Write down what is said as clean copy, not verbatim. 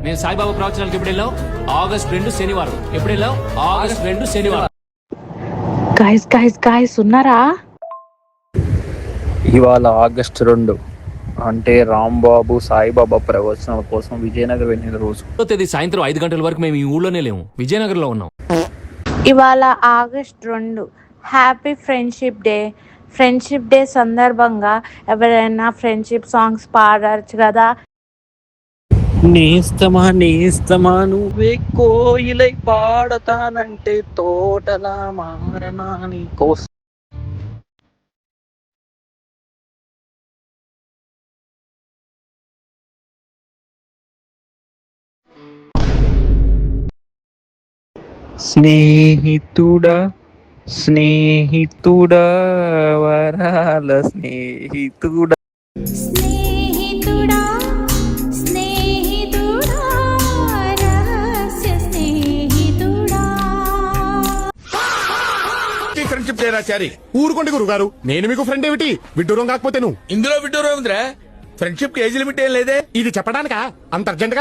నేను సాయిబాబా ప్రవచనాలకు ఎప్పుడు వెళ్ళావు? ఆగస్ట్ 2 శనివారం. ఎప్పుడు వెళ్ళావు? ఆగస్ట్ 2 శనివారం. గాయస్ ఉన్నారా? ఇవాళ ఆగస్టు 2 అంటే రాంబాబు సాయిబాబా ప్రవచనాల కోసం విజయనగరం వెళ్ళిన రోజు. తేదీ సాయంత్రం 5 గంటల వరకు మేము ఈ ఊళ్ళోనే లేము, విజయనగరంలో ఉన్నాం. ఇవాళ August 2 happy friendship day. Friendship day సందర్భంగా ఎవరైనా ఫ్రెండ్షిప్ సాంగ్స్ పాడచ్చు కదా. నేస్తమా నువ్వే కోయిలై పాడతానంటే తోటలా మారనా నీ కోసం. స్నేహితుడా వరాల స్నేహితుడా. స్నేహితుడా స్నేహితుడా రహస్య స్నేహితుడా. ఫ్రెండ్షిప్ చేరాచారి ఊరుకోండి గురుగారు, నేను మీకు ఫ్రెండ్ ఏమిటి విడ్డూరం కాకపోతే నువ్వు. ఇందులో విడ్డూరం ఉందిరా? ఫ్రెండ్షిప్ కి ఏజ్ లిమిట్ ఏం లేదే. ఇది చెప్పడానికా అంత అర్జెంట్ గా